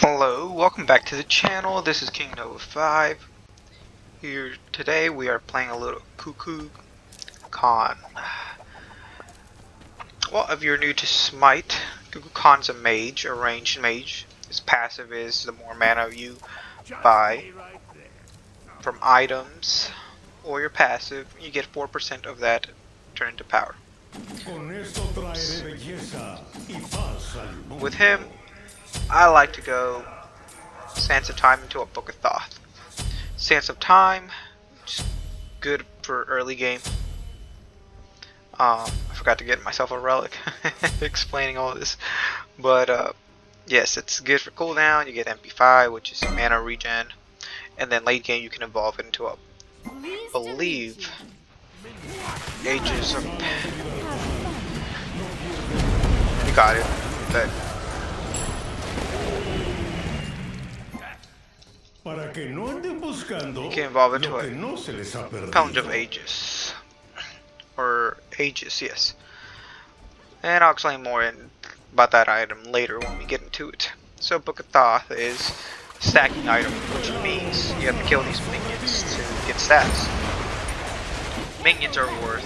Hello, welcome back to the channel. This is King Nova 5. Here today we are playing a little Kukulkan. Well, if you're new to Smite, Kukulkan's a mage, a ranged mage. His passive is the more mana you buy from items or your passive, you get 4% of that turned into power. With him, I like to go Sands of Time into a Book of Thoth. Sands of Time, just good for early game. I forgot to get myself a relic explaining all this, but yes, it's good for cooldown. You get MP5, which is mana regen, and then late game you can evolve it into a, believe, Ages of. You got it. But you can evolve it to a Challenge of Ages. Or Ages, yes. And I'll explain more about that item later when we get into it. So Book of Thoth is a stacking item, which means you have to kill these minions to get stats. Minions are worth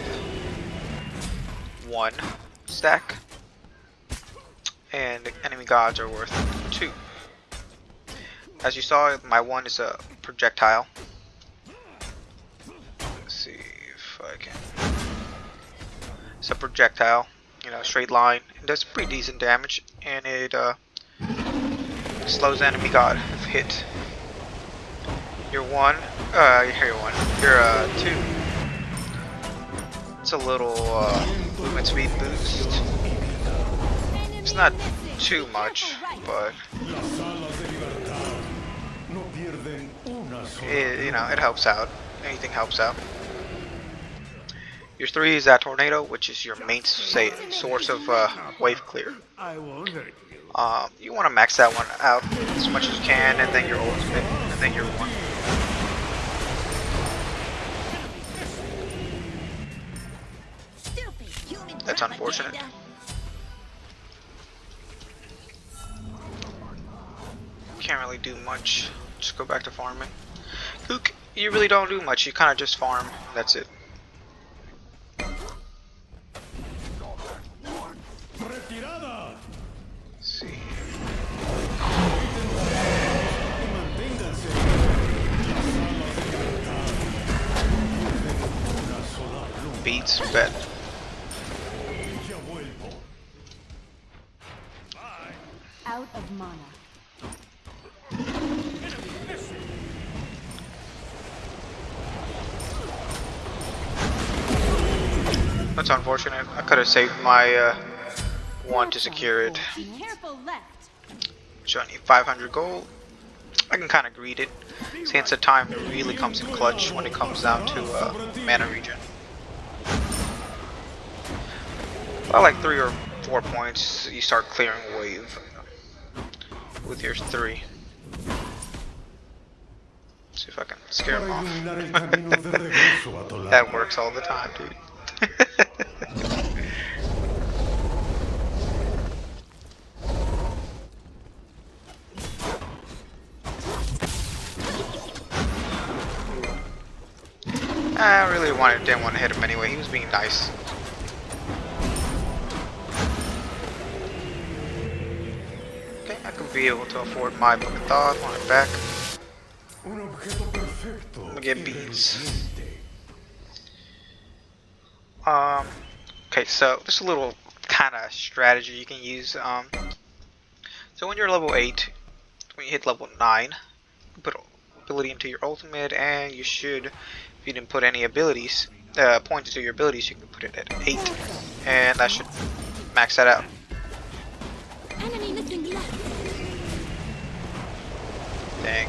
1 stack, and enemy gods are worth 2. As you saw, my one is a projectile. Let's see if I can. It's a projectile, you know, straight line. It does pretty decent damage, and it slows enemy god if hit. You're 1. You're 1. You're 2. It's a little movement speed boost. It's not too much, but it, you know, it helps out. Anything helps out. Your 3 is that tornado, which is your main source of wave clear. You want to max that one out as much as you can, and then your ultimate, and then your 1. That's unfortunate. Can't really do much. Just go back to farming. Kook, you really don't do much. You kind of just farm. That's it. Let's see. Beats bet. Out of mana. That's unfortunate. I could have saved my 1 to secure it. So I need 500 gold. I can kind of greed it. Sands of Time really comes in clutch when it comes down to mana regen. About like 3 or 4 points, you start clearing wave with your 3. See if I can scare him off. That works all the time, dude. I really didn't want to hit him anyway. He was being nice. Okay, I could be able to afford my Book of Thoth on it back. I'm gonna get beads. Okay, so there's a little kind of strategy you can use. So when you're level 8, when you hit level 9, you put ability into your ultimate, and you should, if you didn't put any abilities, points to your abilities, you can put it at 8, and that should max that out. Dang.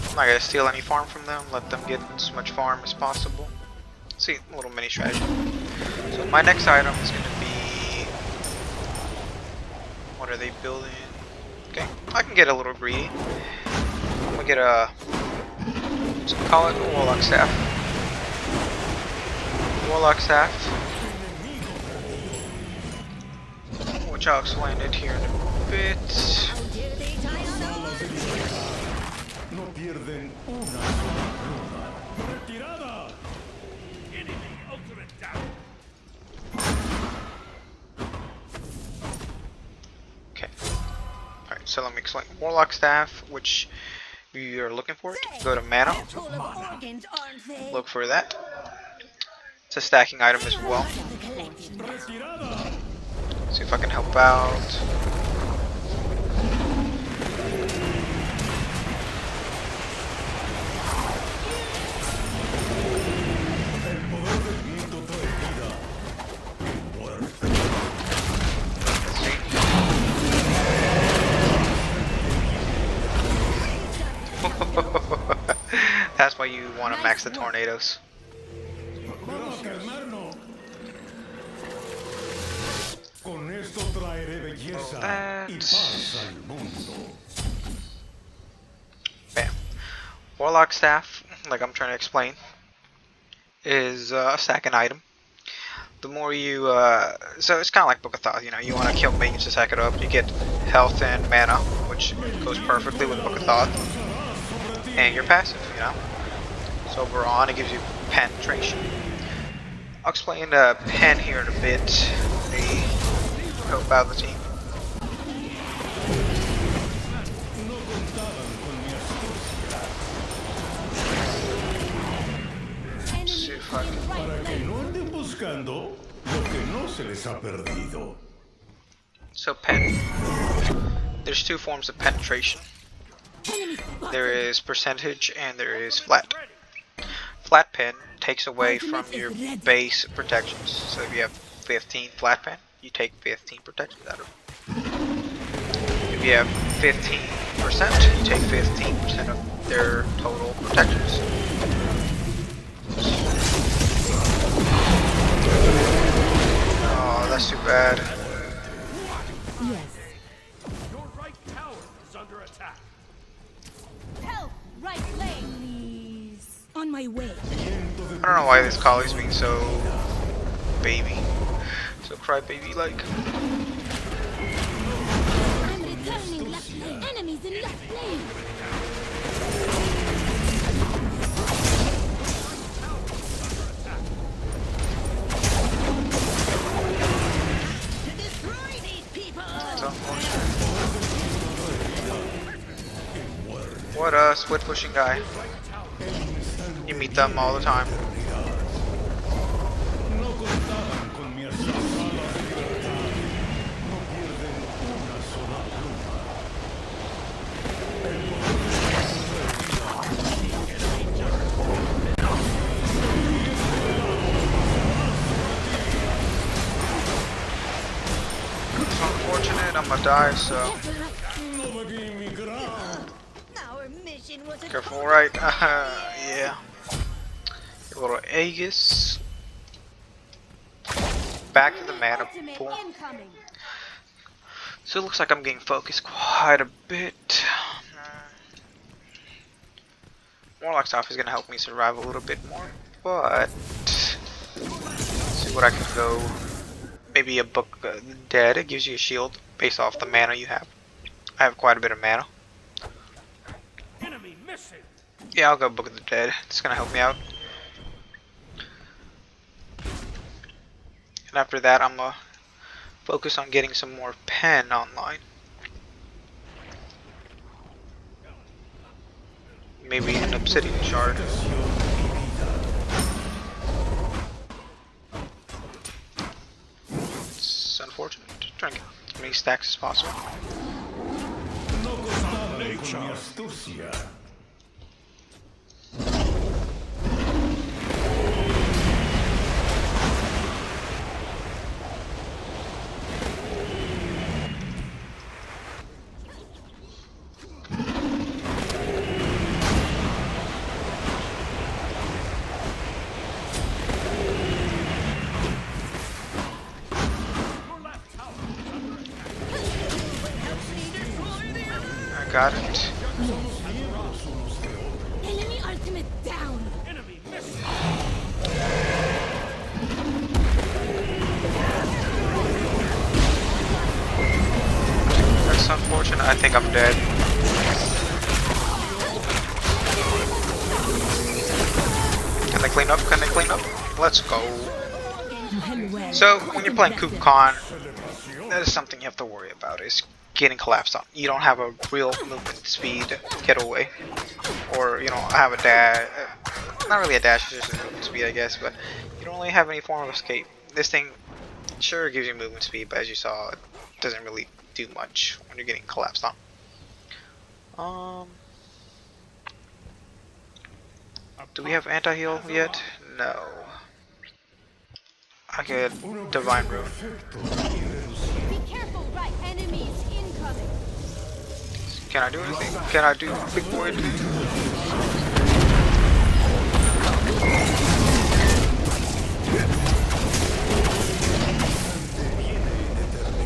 I'm not gonna steal any farm from them, let them get as much farm as possible. See, a little mini strategy. So My next item is going to be... What are they building? Okay, I can get a little greedy. I'm going to get a... Let's call it a Warlock Staff. Warlock Staff. Which I'll explain it here in a bit. Okay. Alright, so let me explain. Warlock Staff, which you're looking for it, go to mana. Look for that. It's a stacking item as well. See if I can help out. That's why you want to max the tornadoes. Bam. Warlock Staff, like I'm trying to explain, is a second item. The more you, so it's kind of like Book of Thoth, you know, you want to kill minions to stack it up, you get health and mana, which goes perfectly with Book of Thoth, and you're passive, you know. So overall, it gives you penetration. I'll explain pen here in a bit, the help out the team. Let's see if I can... So pen, there's two forms of penetration. There is percentage and there is flat. Flat pen takes away from your base protections. So if you have 15 flat pen, you take 15 protections out of it. If you have 15%, you take 15% of their total protections. Oh, that's too bad. Yes. Your right tower is under attack. Help! Right lane, please. On my way. I don't know why this collie's being so baby. So crybaby like. I'm returning left lane. Enemies in left lane. It's unfortunate. What a split pushing guy. You meet them all the time. It's unfortunate, I'm gonna die, so careful, right? Yeah. A little Aegis. Back to the mana pool. So it looks like I'm getting focused quite a bit. Warlock Staff is going to help me survive a little bit more, but let's see what I can go. Maybe a Book of the Dead. It gives you a shield based off the mana you have. I have quite a bit of mana. Enemy missing. Yeah, I'll go Book of the Dead. It's going to help me out. And after that, I'm going to focus on getting some more pen online. Maybe an obsidian shard. It's unfortunate. Trying to get as many stacks as possible. got it. Enemy ultimate down. Enemy missing. That's unfortunate. I think I'm dead. Can they clean up? Can they clean up? Let's go. So, when you're playing Kukulkan, that is something you have to worry about, is getting collapsed on. You don't have a real movement speed getaway. Or, you don't have a dash. Not really a dash, it's just a movement speed, I guess, but you don't really have any form of escape. This thing, sure, gives you movement speed, but as you saw, it doesn't really do much when you're getting collapsed on. Do we have anti-heal yet? No. I get Divine Rune. Be careful, right? Enemies incoming. Can I do anything? Can I do Big Void?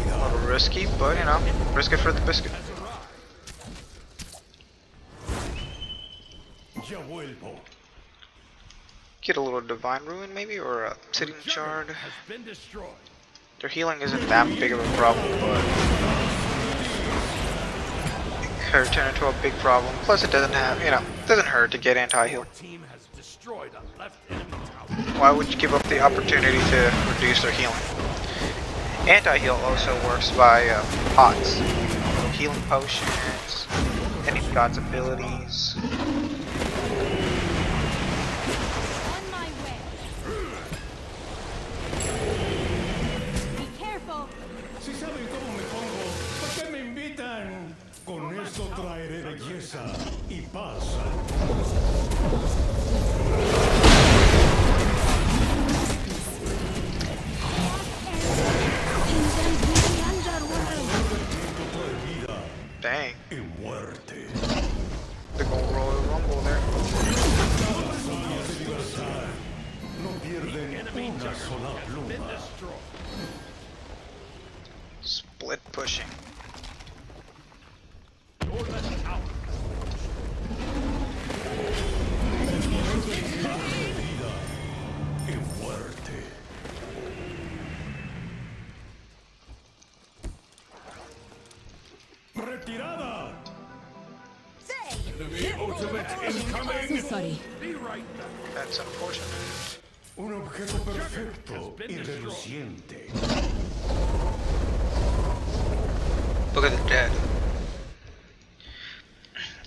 A little risky, but you know, risk it for the biscuit. Get a little Divine Ruin maybe, or a Obsidian Shard. Has been destroyed. Their healing isn't that big of a problem, but it could turn into a big problem. Plus it doesn't have, you know, it doesn't hurt to get anti-heal. Your team has destroyed a left enemy tower. Why would you give up the opportunity to reduce their healing? Anti-heal also works by pots. Healing potions, any god's abilities. On my way. Be careful. Si saben cómo me pongo, ¿por qué me invitan? Con esto traeré belleza y paz. Dang. Y muerte. They're gonna Royal Rumble there. No pierden una sola Been pluma. destroyed. Split pushing. Your left tower. Y muerte. Retirada. So sorry. Be right back. That's unfortunate. Un objeto perfecto y reluciente. Look at the dead.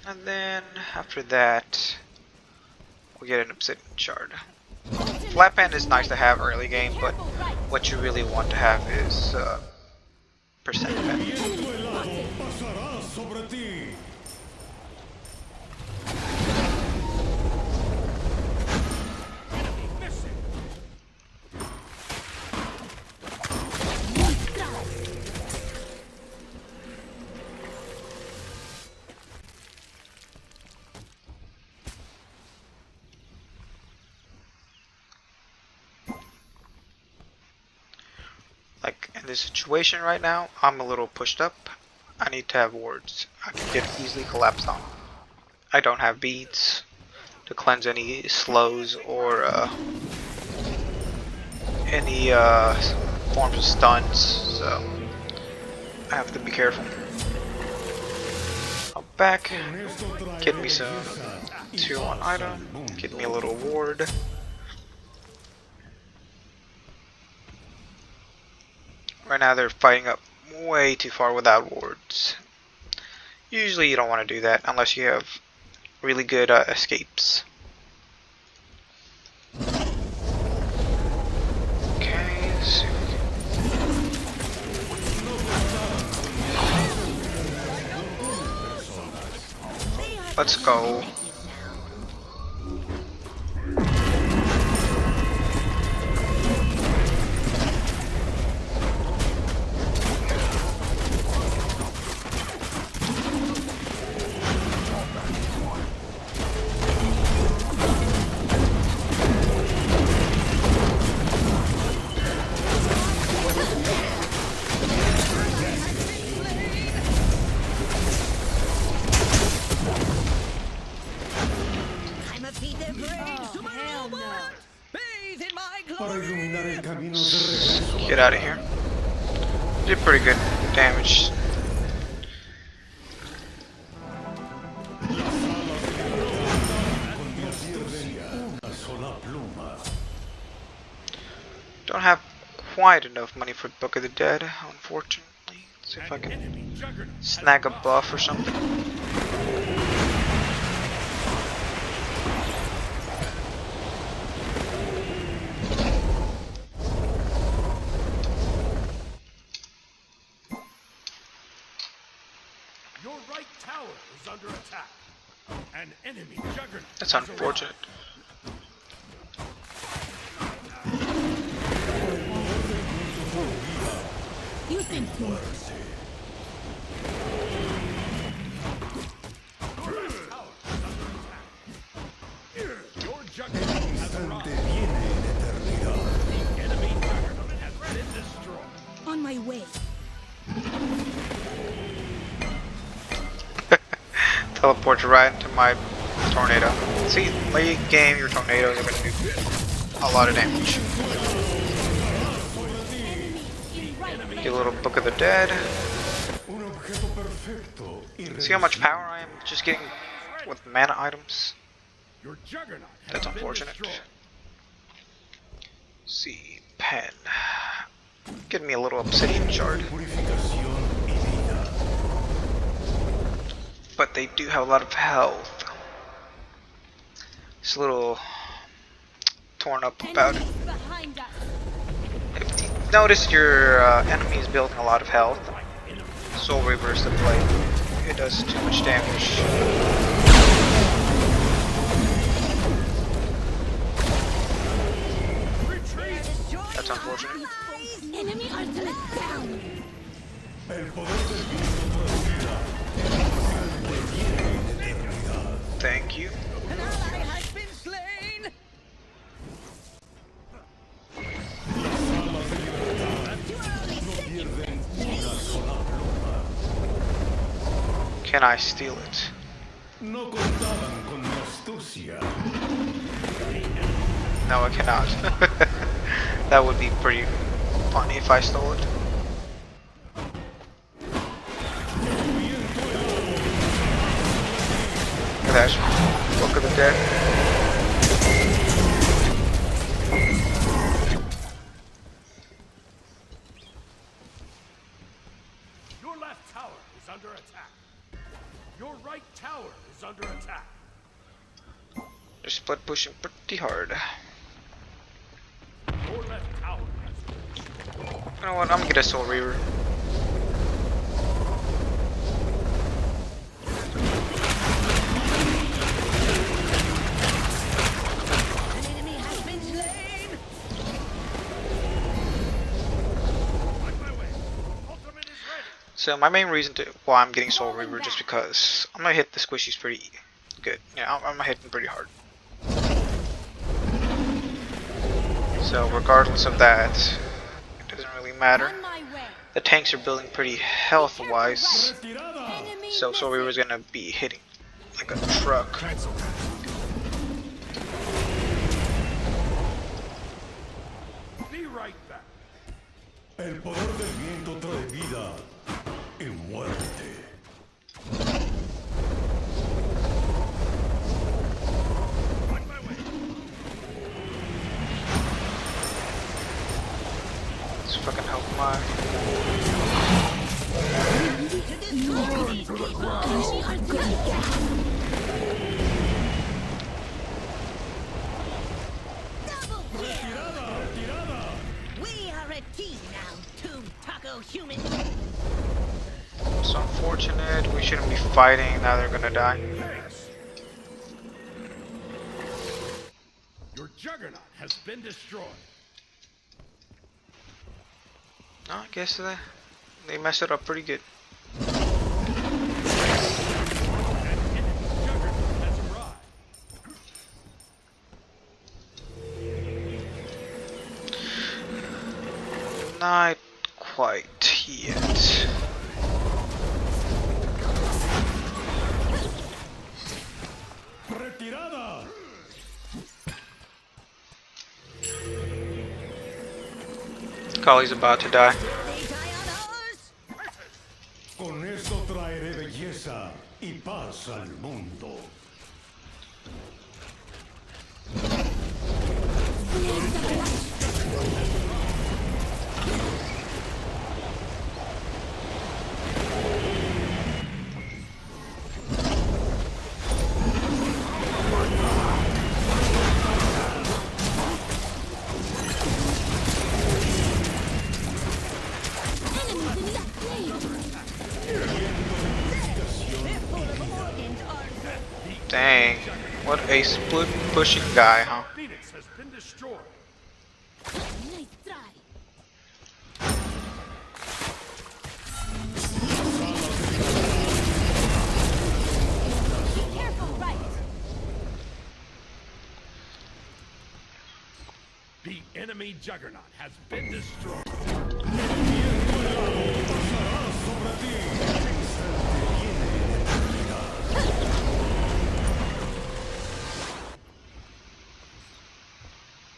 And then after that, we get an Obsidian Shard. Flat Band is nice to have early game, but what you really want to have is percent band. Viento helado pasará sobre ti. Enemy missing. Like in this situation right now, I'm a little pushed up. I need to have wards. I can get easily collapsed on. I don't have beads to cleanse any slows or any forms of stuns, so I have to be careful. I'll back, get me some tier 1 item, get me a little ward. Right now they're fighting up way too far without wards. Usually you don't want to do that unless you have really good escapes. Okay, so let's go. Let's get out of here. Did pretty good damage. Don't have quite enough money for Book of the Dead, unfortunately. Let's see if I can snag a buff or something. Your right tower is under attack. An enemy juggernaut. That's has unfortunate. You think too much. Your juggernaut has arrived. The enemy juggernaut has been destroyed. On my way. Teleport right into my tornado. See, late game, your tornadoes are going to do a lot of damage. Get a little Book of the Dead. See how much power I am just getting with mana items? Your juggernaut has That's been unfortunate. destroyed. See, pen. Give me a little obsidian shard. But they do have a lot of health. It's a little torn up about it. Enemies behind us. If you notice your enemy is building a lot of health, Soul Reaver's the play. It does too much damage. That's unfortunate. Enemy ultimate down. Thank you. An ally has been slain! Can I steal it? No contaban con mi astucia. No, I cannot. That would be pretty funny if I stole it. Look at that. Book of the Dead. Your left tower is under attack. Your right tower is under attack. They're split pushing pretty hard. Your left tower has been destroyed. You know what? I'm gonna get a Soul Reaver. An enemy has been slain! On my way. Ultimate is ready. So my main reason why I'm getting Soul Reaver just because I'm gonna hit the squishies pretty good. Yeah, I'm gonna hit them pretty hard. So regardless of that, it doesn't really matter. On my way. The tanks are building pretty health-wise, Enemy so Soul Reaver's gonna be hitting like a truck. Be right back. El poder del viento trae vida y muerte. On my way. Let's fucking help my. Enemy ultimate down. Double kill! We are a team now, two taco humans. It's unfortunate. We shouldn't be fighting. Now they're gonna die. Your juggernaut has been destroyed. No, I guess they messed it up pretty good. An enemy juggernaut has arrived. Not quite yet. ¡Retirada! Kali's about to die. They die on ours. Con esto traeré belleza y paz al mundo. Dang, what a split pushing guy, huh? Phoenix has been destroyed. Nice try. Be careful, right? The enemy juggernaut has been destroyed.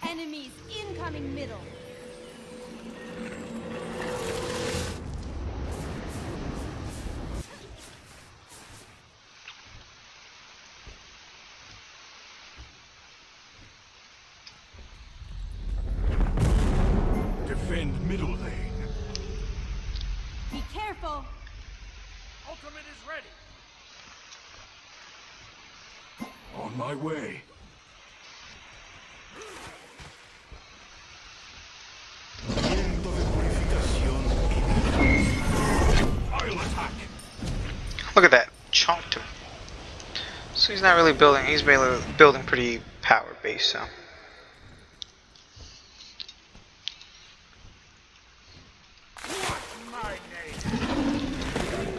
Enemies incoming middle. Defend middle lane. Be careful. Ultimate is ready. On my way. Viento de purificación I'll attack. Look at that, chunked him. So he's not really building, he's really building pretty power based, so. What's my name?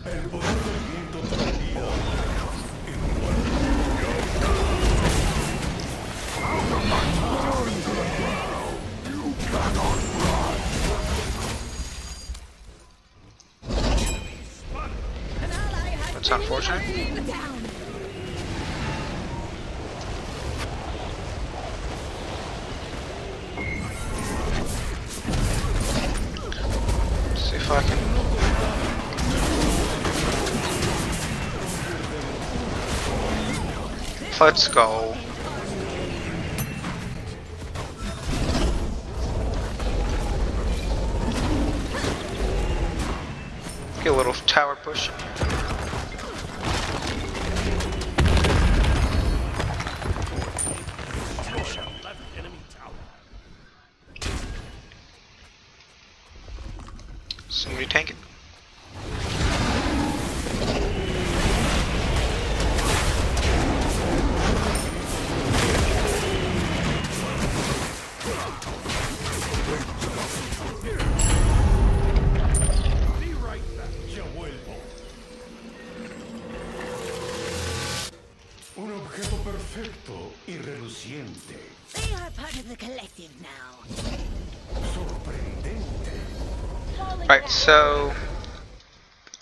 el poder del viento traería An ally has That's been unfortunate. hunted down. See if I can. Let's go. Get a little tower push. Left enemy tower. Somebody tank it. Be right back. ya vuelvo. Un objeto perfecto y reluciente. They are part of the collective now. Sorprendente. Falling Right, back. so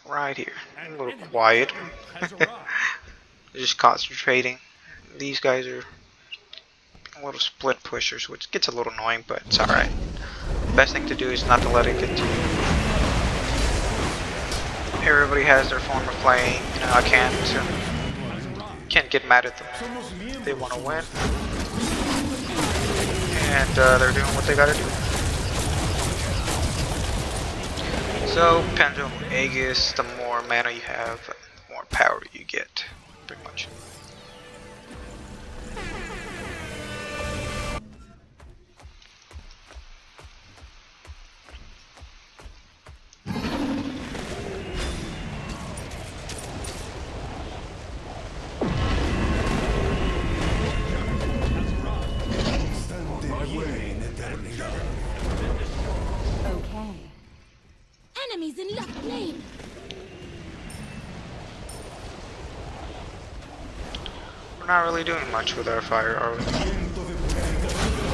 right here. A little quiet. Has arrived. Just concentrating. These guys are a little split pushers, which gets a little annoying, but it's alright. Best thing to do is not to let it get to you. Everybody has their form of playing, you know, I can't get mad at them. Somos miembros. They want to win. And they're doing what they gotta do. So, Pendulum Aegis, the more mana you have, the more power you get, pretty much. Instante viene en eternidad. Okay. Enemies in left lane. We're not really doing much with our fire, are we? Viento de purificación.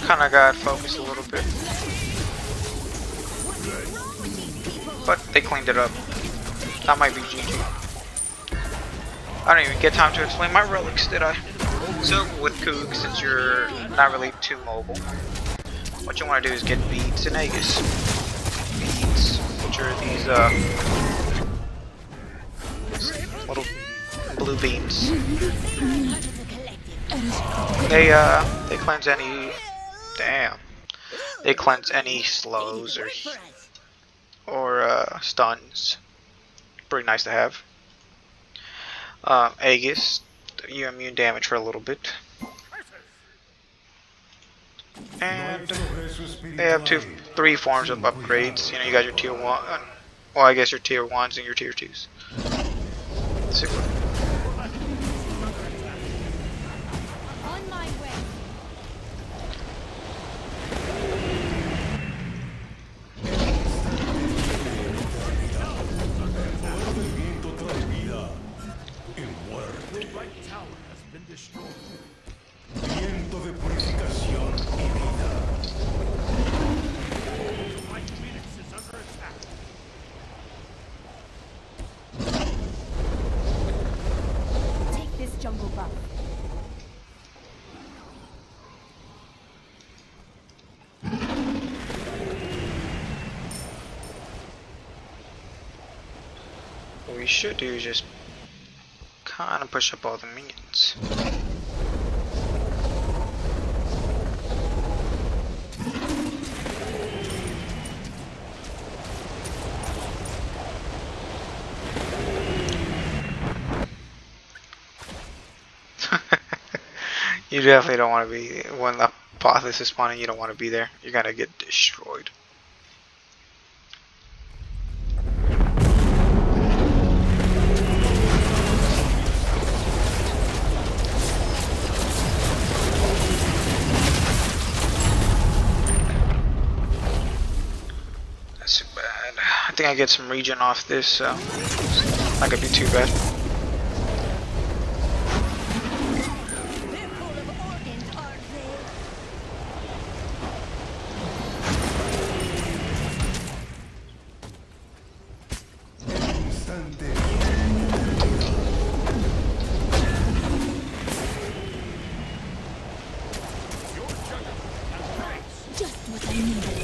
kind of got focused a little bit, but they cleaned it up. That might be GG. I don't even get time to explain my relics, did I? So with Kook, since you're not really too mobile, what you want to do is get beads and Aegis. Beads, which are these little blue beans. They cleanse any. Damn. They cleanse any slows or stuns. Pretty nice to have. Aegis, you immune damage for a little bit. And they have three forms of upgrades. You know, you got your tier 1, well I guess your tier 1s and your tier 2s. Super. On my way. Your right tower has been destroyed. Viento de purificación y vida. Your right Phoenix is under attack. Take this jungle buff. What we should do is just kind of push up all the minions. You definitely don't want to be, when the Apotheosis is spawning, you don't want to be there. You're gonna get destroyed. That's too bad. I think I get some regen off this, so not gonna be too bad. They're full of organs, aren't they? Instante. Your juggernaut has raised. Just what I needed.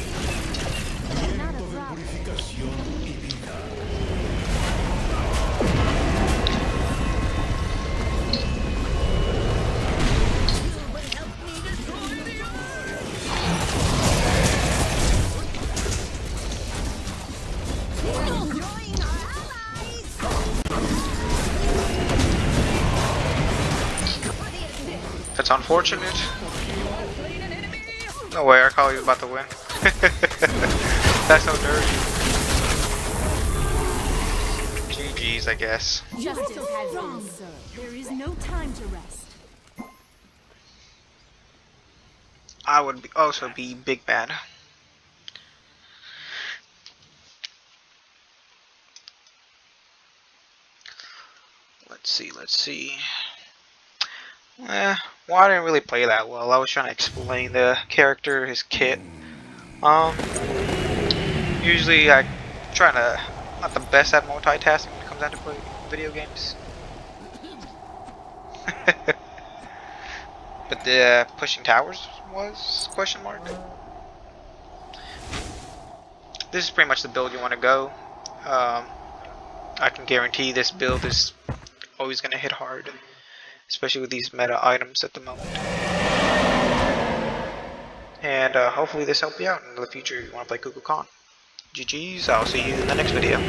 Not a Viento de problem. purificación y vida. You will help me destroy the earth! Destroying our allies! What is this? That's unfortunate. No way, our colleague is about to win. That's so dirty. GG's, I guess. Justice has been served. There is no time to rest. I would also be big bad. Let's see. Well, I didn't really play that well. I was trying to explain the character, his kit. Usually I try to, not the best at multitasking when it comes down to play video games. But the pushing towers was question mark. This is pretty much the build you want to go. I can guarantee this build is always going to hit hard, especially with these meta items at the moment. And hopefully this helped you out in the future if you want to play Kukulkan. GG's, I'll see you in the next video.